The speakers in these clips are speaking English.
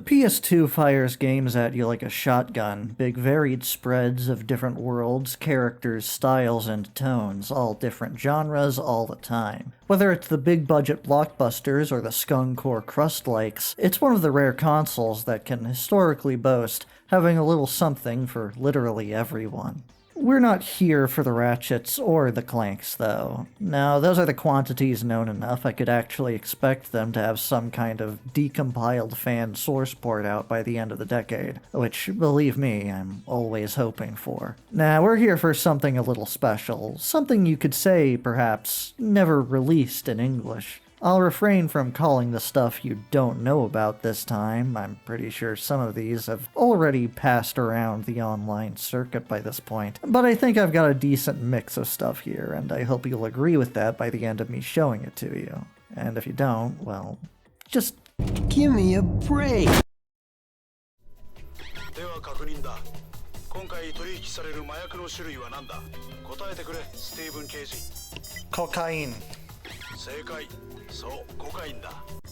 PS2 fires games at you like a shotgun, big varied spreads of different worlds, characters, styles, and tones, all different genres all the time. Whether it's the big budget blockbusters or the skunkcore crust-likes, it's one of the rare consoles that can historically boast having a little something for literally everyone. We're not here for the Ratchets or the Clanks, though. Now, those are the quantities known enough I could actually expect them to have some kind of decompiled fan source port out by the end of the decade, which, believe me, I'm always hoping for. Now, we're here for something a little special, something you could say, perhaps, never released in English. I'll refrain from calling the stuff you don't know about this time. I'm pretty sure some of these have already passed around the online circuit by this point. But I think I've got a decent mix of stuff here, and I hope you'll agree with that by the end of me showing it to you. And if you don't, well, just give me a break. Cocaine.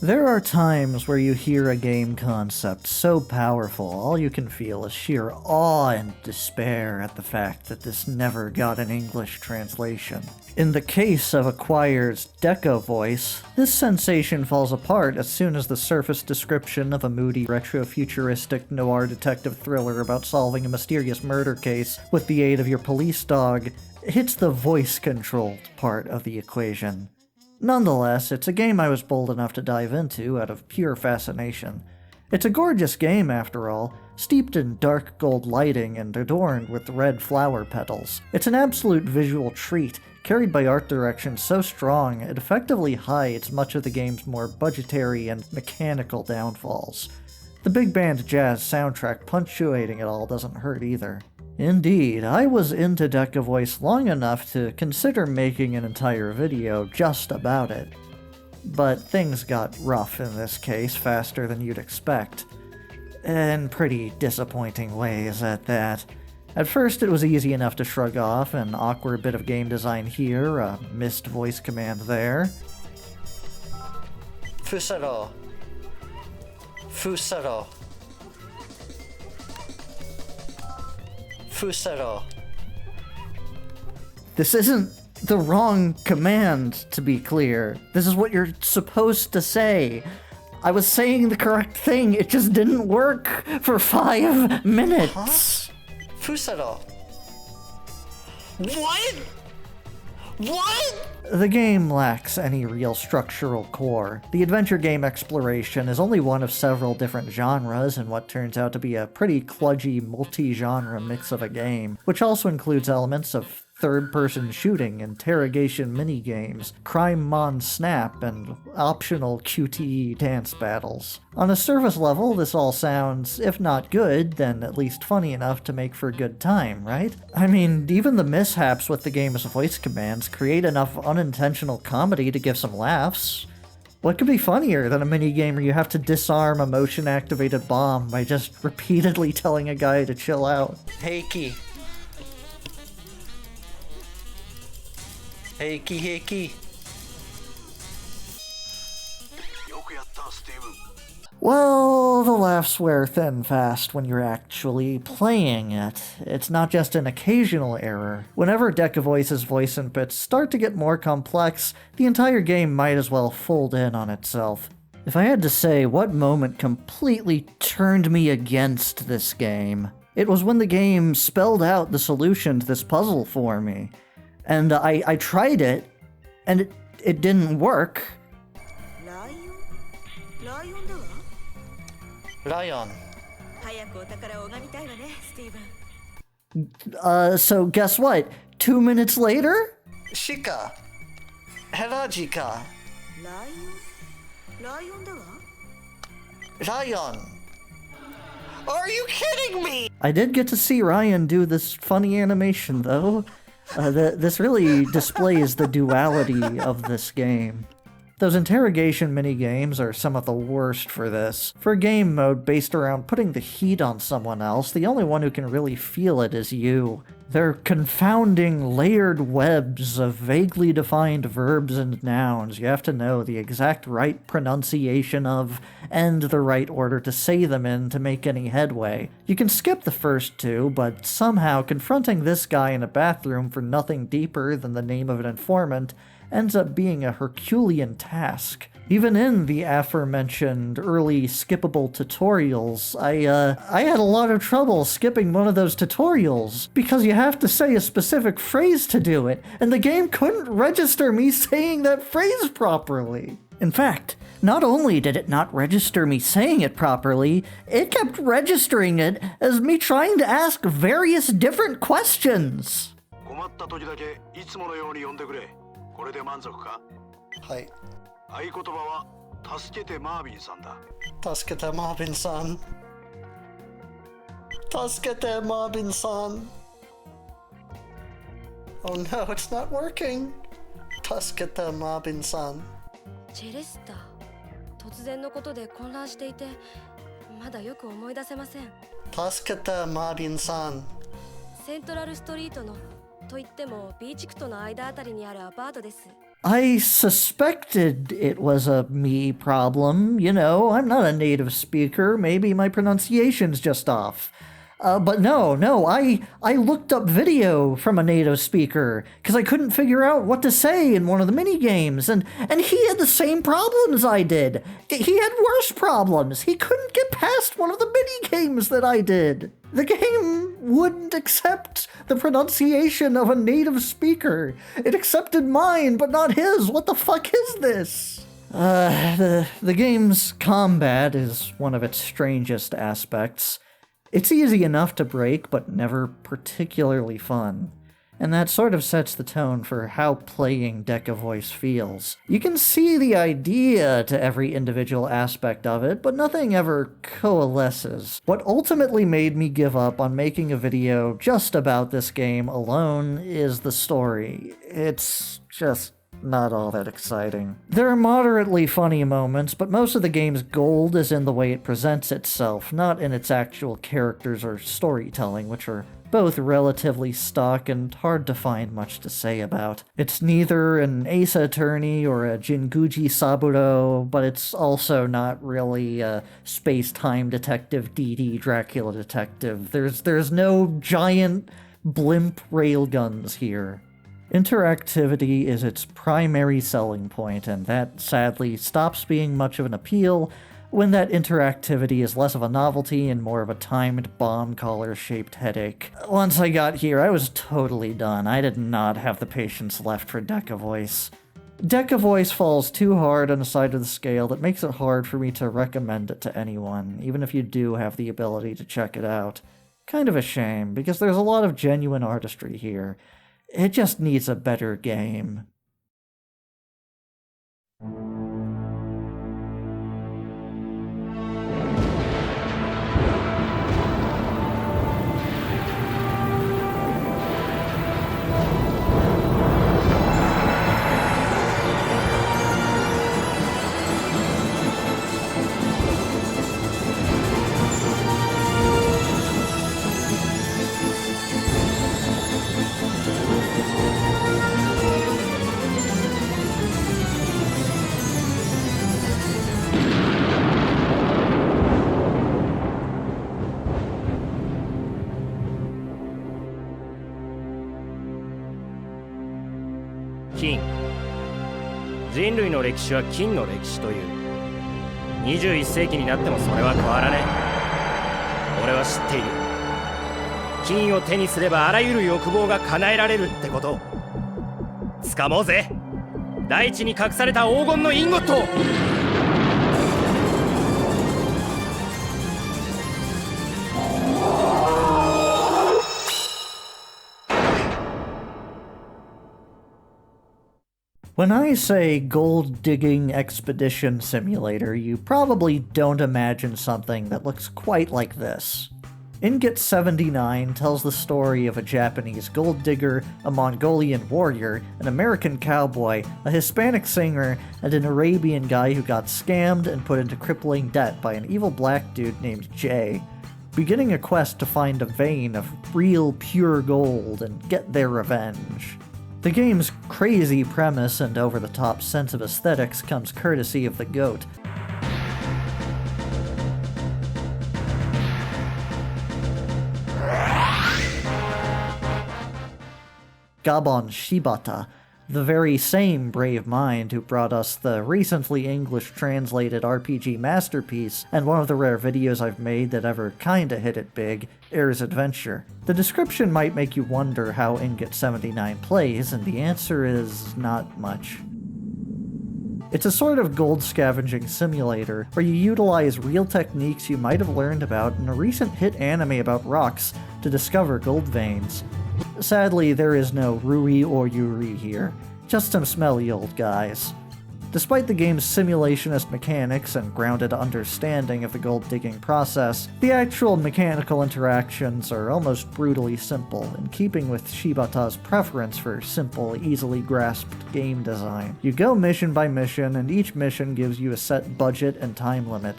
There are times where you hear a game concept so powerful, all you can feel is sheer awe and despair at the fact that this never got an English translation. In the case of Acquired's Deka Voice, this sensation falls apart as soon as the surface description of a moody, retro-futuristic noir detective thriller about solving a mysterious murder case with the aid of your police dog hits the voice-controlled part of the equation. Nonetheless, it's a game I was bold enough to dive into out of pure fascination. It's a gorgeous game, after all, steeped in dark gold lighting and adorned with red flower petals. It's an absolute visual treat, carried by art direction so strong it effectively hides much of the game's more budgetary and mechanical downfalls. The big band jazz soundtrack punctuating it all doesn't hurt either. Indeed, I was into Deka Voice long enough to consider making an entire video just about it. But things got rough in this case faster than you'd expect. In pretty disappointing ways at that. At first it was easy enough to shrug off, an awkward bit of game design here, a missed voice command there. Fusaro. Fusaro. Fusaro. This isn't the wrong command, to be clear. This is what you're supposed to say. I was saying the correct thing, it just didn't work for 5 minutes. Huh? Fusaro. What? What? The game lacks any real structural core. The adventure game exploration is only one of several different genres in what turns out to be a pretty kludgy multi-genre mix of a game, which also includes elements of third-person shooting, interrogation minigames, crime mon snap, and optional QTE dance battles. On a surface level, this all sounds, if not good, then at least funny enough to make for a good time, right? I mean, even the mishaps with the game's voice commands create enough unintentional comedy to give some laughs. What could be funnier than a minigame where you have to disarm a motion-activated bomb by just repeatedly telling a guy to chill out? Heiki. Heiki, heiki. Well, the laughs wear thin fast when you're actually playing it. It's not just an occasional error. Whenever Deka Voice's voice inputs start to get more complex, the entire game might as well fold in on itself. If I had to say what moment completely turned me against this game, it was when the game spelled out the solution to this puzzle for me. And I tried it, and it didn't work. Lion. So guess what? 2 minutes later? Shika. Herajika. Lion. Are you kidding me? I did get to see Ryan do this funny animation, though. This really displays the duality of this game. Those interrogation minigames are some of the worst for this. For a game mode based around putting the heat on someone else, the only one who can really feel it is you. They're confounding layered webs of vaguely defined verbs and nouns you have to know the exact right pronunciation of and the right order to say them in to make any headway. You can skip the first two, but somehow confronting this guy in a bathroom for nothing deeper than the name of an informant ends up being a Herculean task. Even in the aforementioned early skippable tutorials, I had a lot of trouble skipping one of those tutorials because you have to say a specific phrase to do it, and the game couldn't register me saying that phrase properly. In fact, not only did it not register me saying it properly, it kept registering it as me trying to ask various different questions. 困った時だけいつものように呼んでくれ。これで満足か？はい。合言葉は助けてマービンさんだ。助けてマービンさん。助けてマービンさん。Oh no, it's not working. 助けてマービンさん。チェレスタ、突然のことで混乱していて、まだよく思い出せません。助けてマービンさん。セントラルストリートのと言っても B 地区との間あたりにあるアパートです。I suspected it was a me problem. You know, I'm not a native speaker. Maybe my pronunciation's just off. But no, I looked up video from a native speaker because I couldn't figure out what to say in one of the mini games, and he had the same problems I did. He had worse problems. He couldn't get past one of the mini games that I did. The game wouldn't accept the pronunciation of a native speaker. It accepted mine, but not his. What the fuck is this? The game's combat is one of its strangest aspects. It's easy enough to break, but never particularly fun. And that sort of sets the tone for how playing Deka Voice feels. You can see the idea to every individual aspect of it, but nothing ever coalesces. What ultimately made me give up on making a video just about this game alone is the story. It's just not all that exciting. There are moderately funny moments, but most of the game's gold is in the way it presents itself, not in its actual characters or storytelling, which are both relatively stock and hard to find much to say about. It's neither an Ace Attorney or a Jinguji Saburo, but it's also not really a space-time detective DD Dracula detective. There's no giant blimp railguns here. Interactivity is its primary selling point, and that sadly stops being much of an appeal when that interactivity is less of a novelty and more of a timed bomb collar-shaped headache. Once I got here, I was totally done. I did not have the patience left for Deka Voice. Deka Voice falls too hard on a side of the scale that makes it hard for me to recommend it to anyone, even if you do have the ability to check it out. Kind of a shame, because there's a lot of genuine artistry here. It just needs a better game.金。人類の歴史は金の歴史という。21世紀になってもそれは変わらねえ。俺は知っている。金を手にすればあらゆる欲望が叶えられるってことを。掴もうぜ。大地に隠された黄金のインゴットを。When I say gold-digging expedition simulator, you probably don't imagine something that looks quite like this. Ingot 79 tells the story of a Japanese gold digger, a Mongolian warrior, an American cowboy, a Hispanic singer, and an Arabian guy who got scammed and put into crippling debt by an evil black dude named Jay, beginning a quest to find a vein of real pure gold and get their revenge. The game's crazy premise and over-the-top sense of aesthetics comes courtesy of the GOAT. Gabon Shibata, the very same brave mind who brought us the recently English-translated RPG masterpiece and one of the rare videos I've made that ever kinda hit it big, Air's Adventure. The description might make you wonder how Ingot 79 plays, and the answer is not much. It's a sort of gold scavenging simulator where you utilize real techniques you might have learned about in a recent hit anime about rocks to discover gold veins. Sadly, there is no Rui or Yuri here, just some smelly old guys. Despite the game's simulationist mechanics and grounded understanding of the gold digging process, the actual mechanical interactions are almost brutally simple, in keeping with Shibata's preference for simple, easily grasped game design. You go mission by mission, and each mission gives you a set budget and time limit.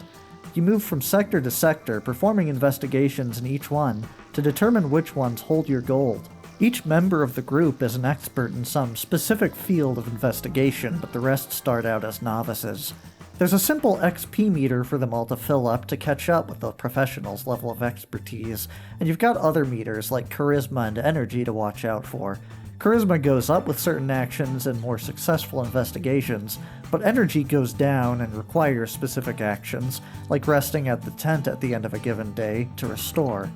You move from sector to sector, performing investigations in each one, to determine which ones hold your gold. Each member of the group is an expert in some specific field of investigation, but the rest start out as novices. There's a simple XP meter for them all to fill up to catch up with the professional's level of expertise, and you've got other meters like charisma and energy to watch out for. Charisma goes up with certain actions and more successful investigations, but energy goes down and requires specific actions, like resting at the tent at the end of a given day, to restore.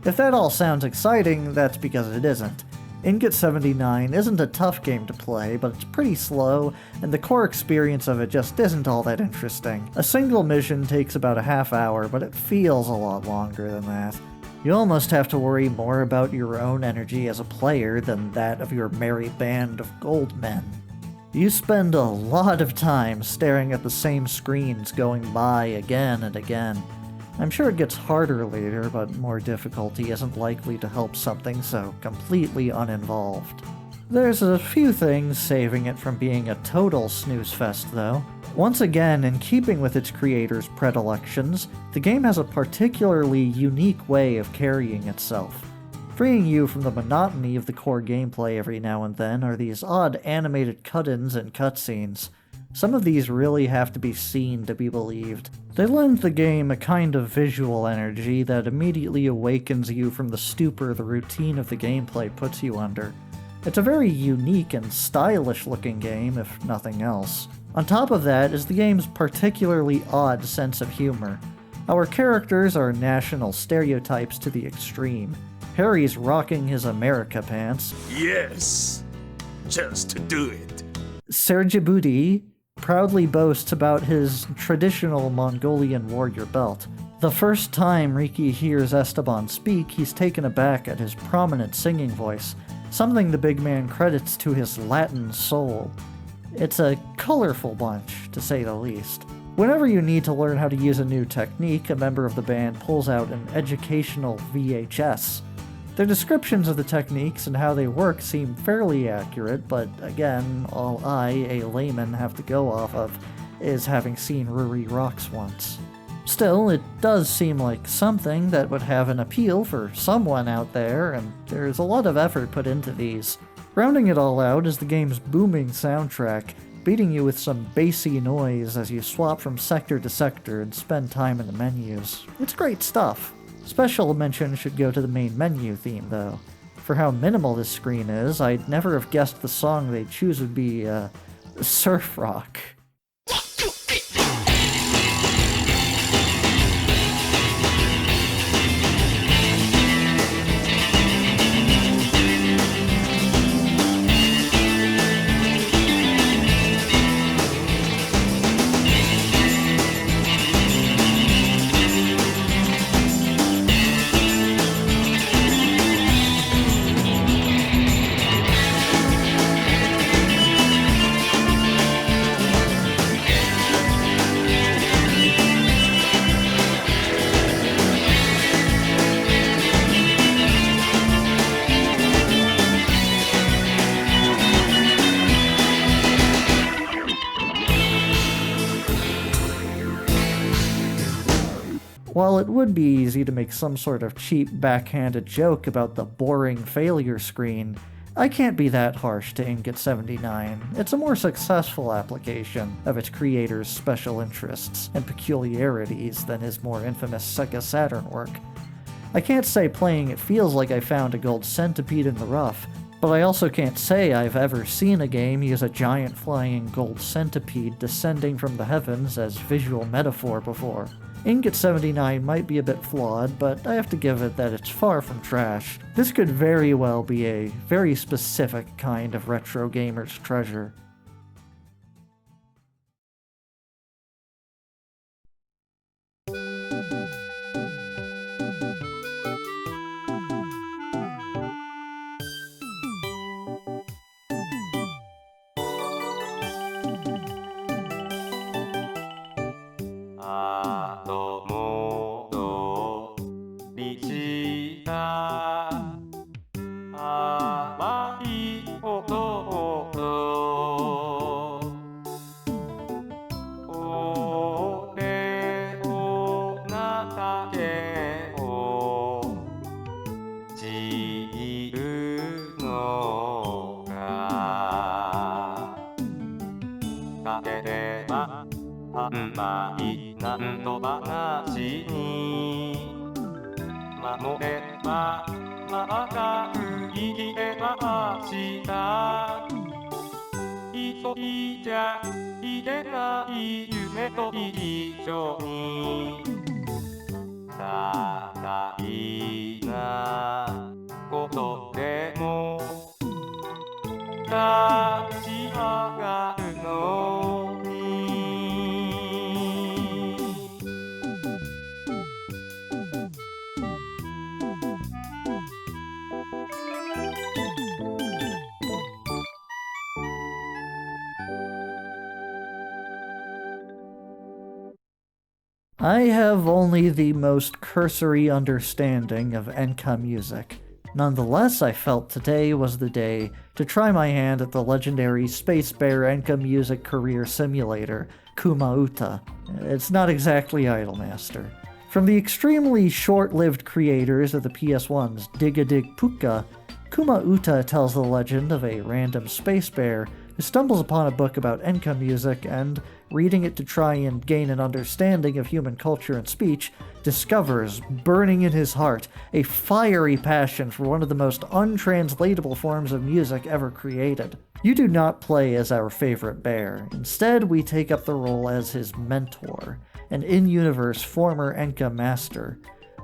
If that all sounds exciting, that's because it isn't. Ingot 79 isn't a tough game to play, but it's pretty slow, and the core experience of it just isn't all that interesting. A single mission takes about a half hour, but it feels a lot longer than that. You almost have to worry more about your own energy as a player than that of your merry band of gold men. You spend a lot of time staring at the same screens going by again and again. I'm sure it gets harder later, but more difficulty isn't likely to help something so completely uninvolved. There's a few things saving it from being a total snooze fest, though. Once again, in keeping with its creator's predilections, the game has a particularly unique way of carrying itself. Freeing you from the monotony of the core gameplay every now and then are these odd animated cut-ins and cutscenes. Some of these really have to be seen to be believed. They lend the game a kind of visual energy that immediately awakens you from the stupor the routine of the gameplay puts you under. It's a very unique and stylish looking game, if nothing else. On top of that is the game's particularly odd sense of humor. Our characters are national stereotypes to the extreme. Harry's rocking his America pants. Yes, just to do it. Serjibudi proudly boasts about his traditional Mongolian warrior belt. The first time Riki hears Esteban speak, he's taken aback at his prominent singing voice, something the big man credits to his Latin soul. It's a colorful bunch, to say the least. Whenever you need to learn how to use a new technique, a member of the band pulls out an educational VHS. Their descriptions of the techniques and how they work seem fairly accurate, but again, all I, a layman, have to go off of is having seen Ruri Rocks once. Still, it does seem like something that would have an appeal for someone out there, and there's a lot of effort put into these. Rounding it all out is the game's booming soundtrack, beating you with some bassy noise as you swap from sector to sector and spend time in the menus. It's great stuff. Special mention should go to the main menu theme, though. For how minimal this screen is, I'd never have guessed the song they'd choose would be, surf rock. While it would be easy to make some sort of cheap backhanded joke about the boring failure screen, I can't be that harsh to Ingot 79. It's a more successful application of its creator's special interests and peculiarities than his more infamous Sega Saturn work. I can't say playing it feels like I found a gold centipede in the rough, but I also can't say I've ever seen a game use a giant flying gold centipede descending from the heavens as visual metaphor before. Ingot 79 might be a bit flawed, but I have to give it that it's far from trash. This could very well be a very specific kind of retro gamer's treasure. I have only the most cursory understanding of enka music. Nonetheless, I felt today was the day to try my hand at the legendary Space Bear enka music career simulator, Kuma Uta. It's not exactly Idolmaster. From the extremely short-lived creators of the PS1's Digga Dig Puka, Kuma Uta tells the legend of a random space bear who stumbles upon a book about enka music and, reading it to try and gain an understanding of human culture and speech, discovers, burning in his heart, a fiery passion for one of the most untranslatable forms of music ever created. You do not play as our favorite bear. Instead, we take up the role as his mentor, an in-universe former enka master.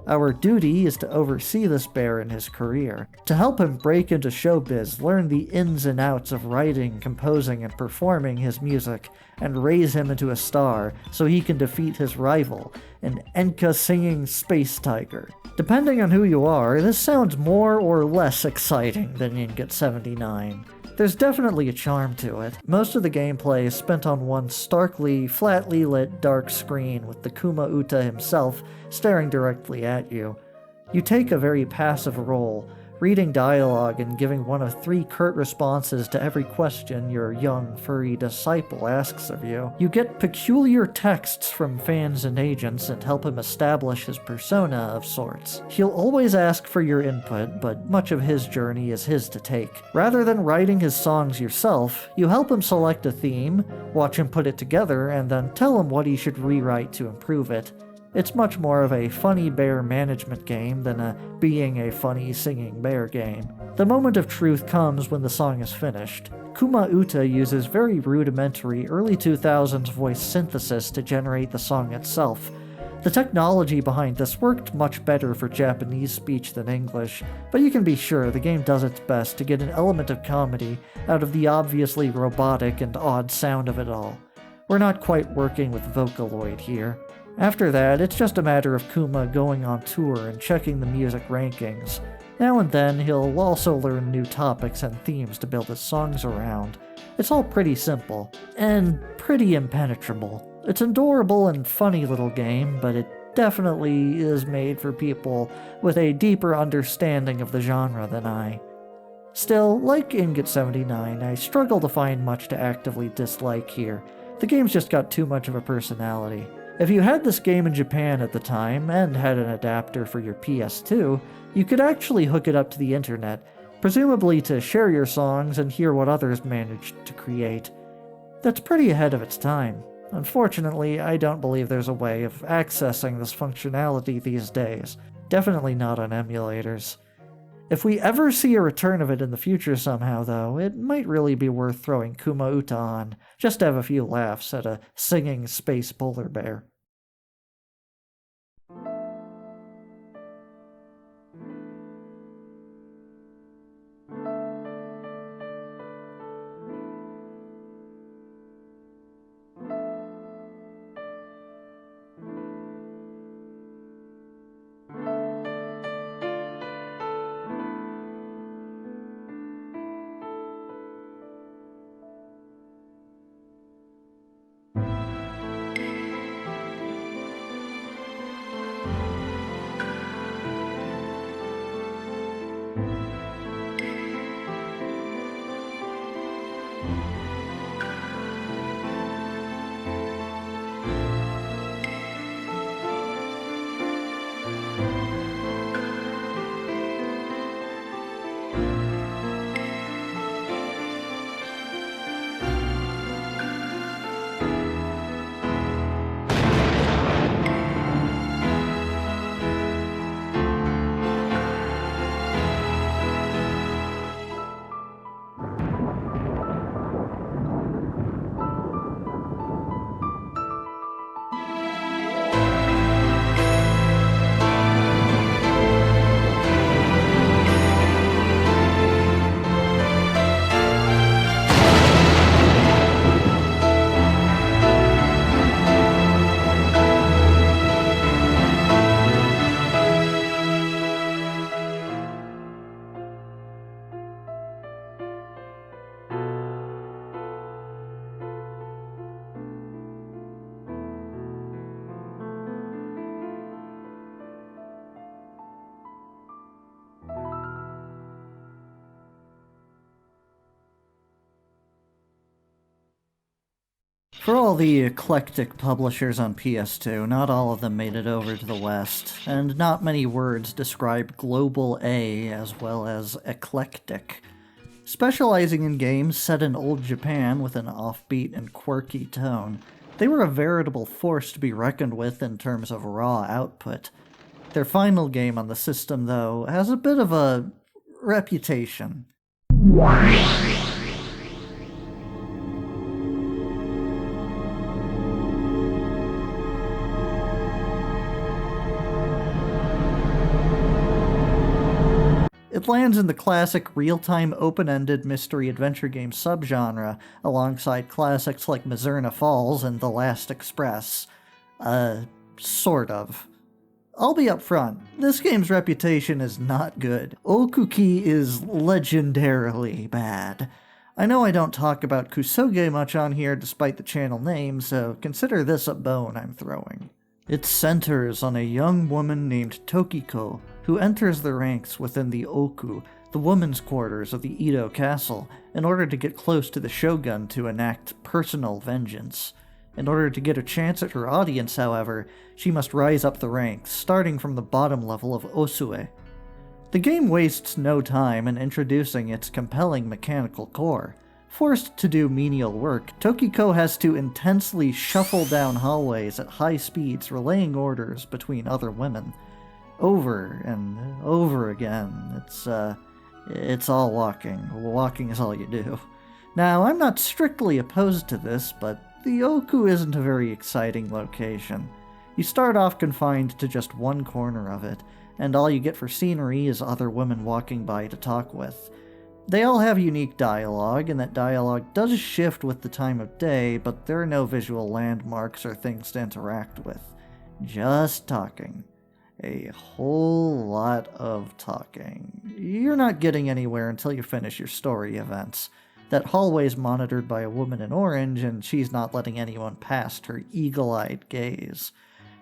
Our duty is to oversee this bear in his career, to help him break into showbiz, learn the ins and outs of writing, composing, and performing his music, and raise him into a star so he can defeat his rival, an enka-singing space tiger. Depending on who you are, this sounds more or less exciting than Ingot 79. There's definitely a charm to it. Most of the gameplay is spent on one starkly, flatly lit dark screen with the Kuma Uta himself staring directly at you. You take a very passive role, reading dialogue and giving one of 3 curt responses to every question your young, furry disciple asks of you. You get peculiar texts from fans and agents and help him establish his persona of sorts. He'll always ask for your input, but much of his journey is his to take. Rather than writing his songs yourself, you help him select a theme, watch him put it together, and then tell him what he should rewrite to improve it. It's much more of a funny bear management game than a being a funny singing bear game. The moment of truth comes when the song is finished. Kuma Uta uses very rudimentary early 2000s voice synthesis to generate the song itself. The technology behind this worked much better for Japanese speech than English, but you can be sure the game does its best to get an element of comedy out of the obviously robotic and odd sound of it all. We're not quite working with Vocaloid here. After that, it's just a matter of Kuma going on tour and checking the music rankings. Now and then, he'll also learn new topics and themes to build his songs around. It's all pretty simple, and pretty impenetrable. It's an adorable and funny little game, but it definitely is made for people with a deeper understanding of the genre than I. Still, like Ingot 79, I struggle to find much to actively dislike here. The game's just got too much of a personality. If you had this game in Japan at the time, and had an adapter for your PS2, you could actually hook it up to the internet, presumably to share your songs and hear what others managed to create. That's pretty ahead of its time. Unfortunately, I don't believe there's a way of accessing this functionality these days. Definitely not on emulators. If we ever see a return of it in the future somehow, though, it might really be worth throwing Kuma Uta on, just to have a few laughs at a singing space polar bear. For all the eclectic publishers on PS2, not all of them made it over to the West, and not many words describe Global A as well as eclectic. Specializing in games set in old Japan with an offbeat and quirky tone, they were a veritable force to be reckoned with in terms of raw output. Their final game on the system, though, has a bit of a reputation. It lands in the classic real-time open-ended mystery-adventure game subgenre, alongside classics like Mazurna Falls and The Last Express. Sort of. I'll be upfront, this game's reputation is not good. Oookuki is legendarily bad. I know I don't talk about Kusoge much on here despite the channel name, so consider this a bone I'm throwing. It centers on a young woman named Tokiko, who enters the ranks within the Oku, the women's quarters of the Edo castle, in order to get close to the shogun to enact personal vengeance. In order to get a chance at her audience, however, she must rise up the ranks, starting from the bottom level of Osue. The game wastes no time in introducing its compelling mechanical core. Forced to do menial work, Tokiko has to intensely shuffle down hallways at high speeds, relaying orders between other women. Over and over again. It's all walking. Walking is all you do. Now, I'm not strictly opposed to this, but the Oku isn't a very exciting location. You start off confined to just one corner of it, and all you get for scenery is other women walking by to talk with. They all have unique dialogue, and that dialogue does shift with the time of day, but there are no visual landmarks or things to interact with. Just talking. A whole lot of talking. You're not getting anywhere until you finish your story events. That hallway's monitored by a woman in orange, and she's not letting anyone past her eagle-eyed gaze.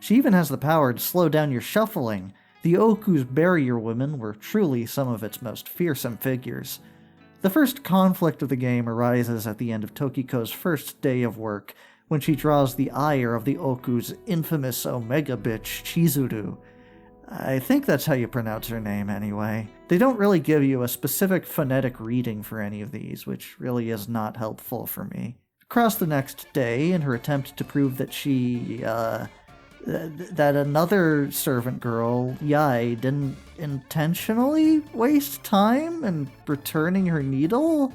She even has the power to slow down your shuffling. The Oku's barrier women were truly some of its most fearsome figures. The first conflict of the game arises at the end of Tokiko's first day of work, when she draws the ire of the Oku's infamous Omega bitch, Chizuru. I think that's how you pronounce her name anyway. They don't really give you a specific phonetic reading for any of these, which really is not helpful for me. Across the next day, in her attempt to prove that that another servant girl, Yai, didn't intentionally waste time in returning her needle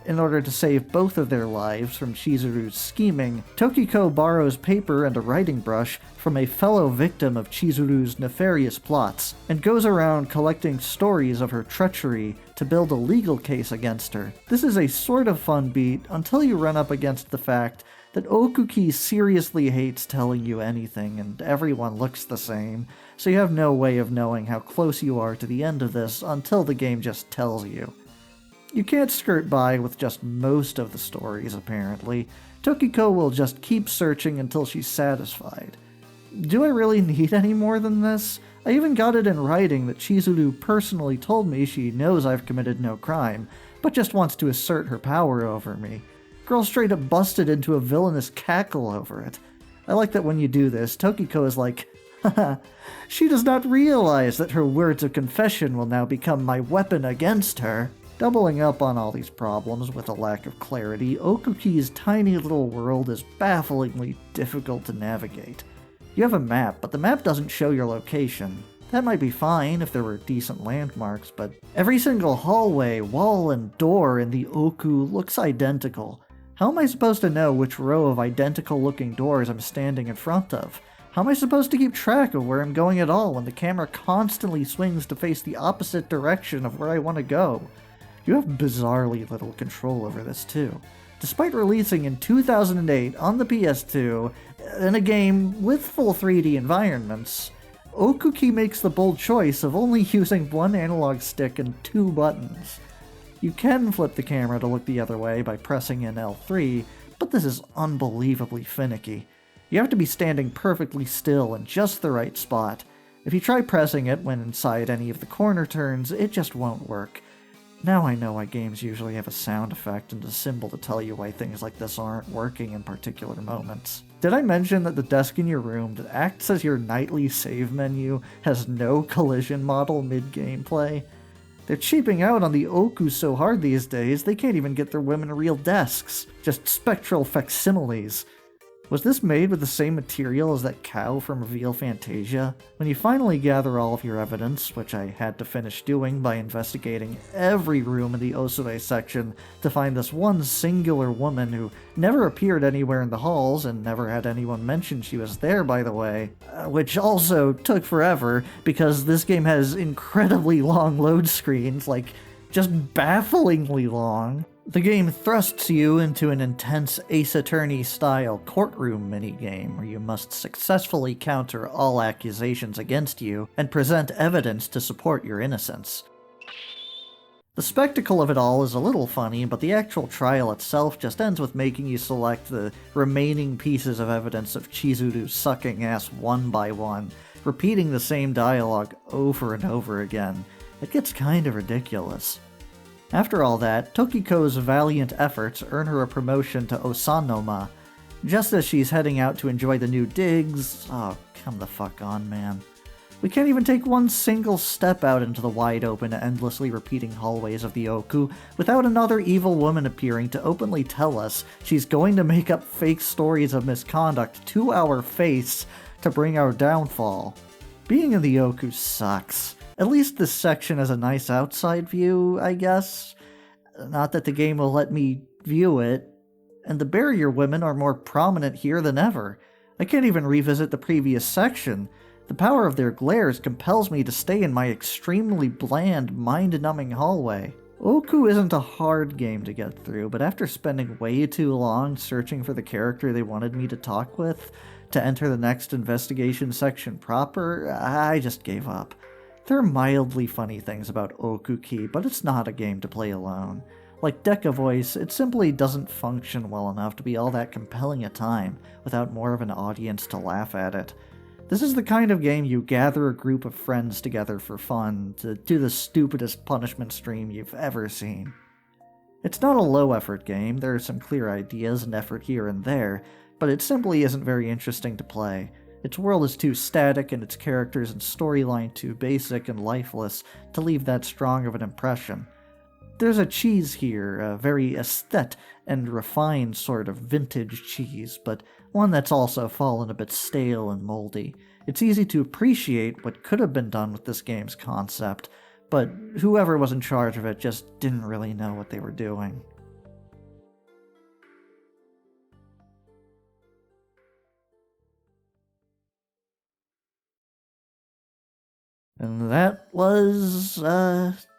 in order to save both of their lives from Chizuru's scheming, Tokiko borrows paper and a writing brush from a fellow victim of Chizuru's nefarious plots, and goes around collecting stories of her treachery to build a legal case against her. This is a sort of fun beat until you run up against the fact that Oookuki seriously hates telling you anything and everyone looks the same, so you have no way of knowing how close you are to the end of this until the game just tells you. You can't skirt by with just most of the stories, apparently. Tokiko will just keep searching until she's satisfied. Do I really need any more than this? I even got it in writing that Chizuru personally told me she knows I've committed no crime, but just wants to assert her power over me. Girl straight up busted into a villainous cackle over it. I like that when you do this, Tokiko is like, haha, she does not realize that her words of confession will now become my weapon against her. Doubling up on all these problems with a lack of clarity, Oookuki's tiny little world is bafflingly difficult to navigate. You have a map, but the map doesn't show your location. That might be fine if there were decent landmarks, but every single hallway, wall, and door in the Oku looks identical. How am I supposed to know which row of identical-looking doors I'm standing in front of? How am I supposed to keep track of where I'm going at all when the camera constantly swings to face the opposite direction of where I want to go? You have bizarrely little control over this too. Despite releasing in 2008 on the PS2, in a game with full 3D environments, Oookuki makes the bold choice of only using one analog stick and 2 buttons. You can flip the camera to look the other way by pressing in L3, but this is unbelievably finicky. You have to be standing perfectly still in just the right spot. If you try pressing it when inside any of the corner turns, it just won't work. Now I know why games usually have a sound effect and a symbol to tell you why things like this aren't working in particular moments. Did I mention that the desk in your room that acts as your nightly save menu has no collision model mid-gameplay? They're cheaping out on the Oku so hard these days, they can't even get their women real desks. Just spectral facsimiles. Was this made with the same material as that cow from Reveal Fantasia? When you finally gather all of your evidence, which I had to finish doing by investigating every room in the Osue section to find this one singular woman who never appeared anywhere in the halls and never had anyone mention she was there, by the way, which also took forever because this game has incredibly long load screens, like just bafflingly long. The game thrusts you into an intense Ace Attorney-style courtroom minigame where you must successfully counter all accusations against you and present evidence to support your innocence. The spectacle of it all is a little funny, but the actual trial itself just ends with making you select the remaining pieces of evidence of Chizuru sucking ass one by one, repeating the same dialogue over and over again. It gets kind of ridiculous. After all that, Tokiko's valiant efforts earn her a promotion to Osanoma. Just as she's heading out to enjoy the new digs... Oh, come the fuck on, man. We can't even take one single step out into the wide open, endlessly repeating hallways of the Oku without another evil woman appearing to openly tell us she's going to make up fake stories of misconduct to our face to bring our downfall. Being in the Oku sucks. At least this section has a nice outside view, I guess. Not that the game will let me view it. And the barrier women are more prominent here than ever. I can't even revisit the previous section. The power of their glares compels me to stay in my extremely bland, mind-numbing hallway. Oku isn't a hard game to get through, but after spending way too long searching for the character they wanted me to talk with to enter the next investigation section proper, I just gave up. There are mildly funny things about Oookuki, but it's not a game to play alone. Like Deka Voice, it simply doesn't function well enough to be all that compelling a time without more of an audience to laugh at it. This is the kind of game you gather a group of friends together for fun to do the stupidest punishment stream you've ever seen. It's not a low-effort game, there are some clear ideas and effort here and there, but it simply isn't very interesting to play. Its world is too static and its characters and storyline too basic and lifeless to leave that strong of an impression. There's a cheese here, a very aesthete and refined sort of vintage cheese, but one that's also fallen a bit stale and moldy. It's easy to appreciate what could have been done with this game's concept, but whoever was in charge of it just didn't really know what they were doing. And that was,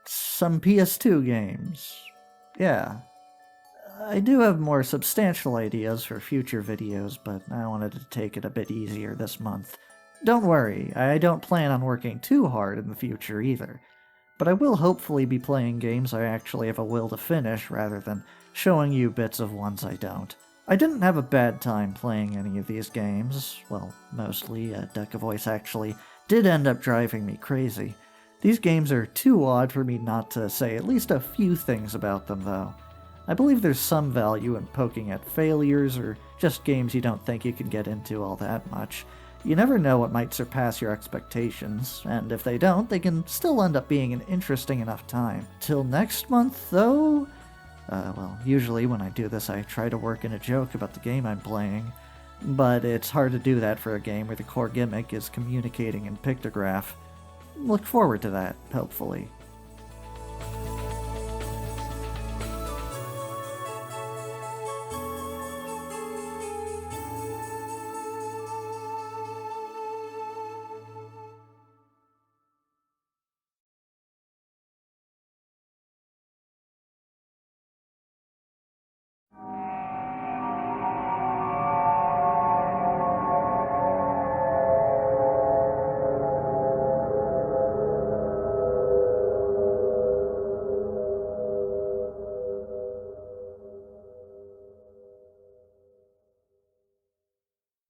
some PS2 games. Yeah. I do have more substantial ideas for future videos, but I wanted to take it a bit easier this month. Don't worry, I don't plan on working too hard in the future either. But I will hopefully be playing games I actually have a will to finish rather than showing you bits of ones I don't. I didn't have a bad time playing any of these games. Well, mostly. Deka Voice actually did end up driving me crazy. These games are too odd for me not to say at least a few things about them, though. I believe there's some value in poking at failures or just games you don't think you can get into all that much. You never know what might surpass your expectations, and if they don't, they can still end up being an interesting enough time. Till next month, though? Usually when I do this I try to work in a joke about the game I'm playing, but it's hard to do that for a game where the core gimmick is communicating in pictograph. Look forward to that, hopefully.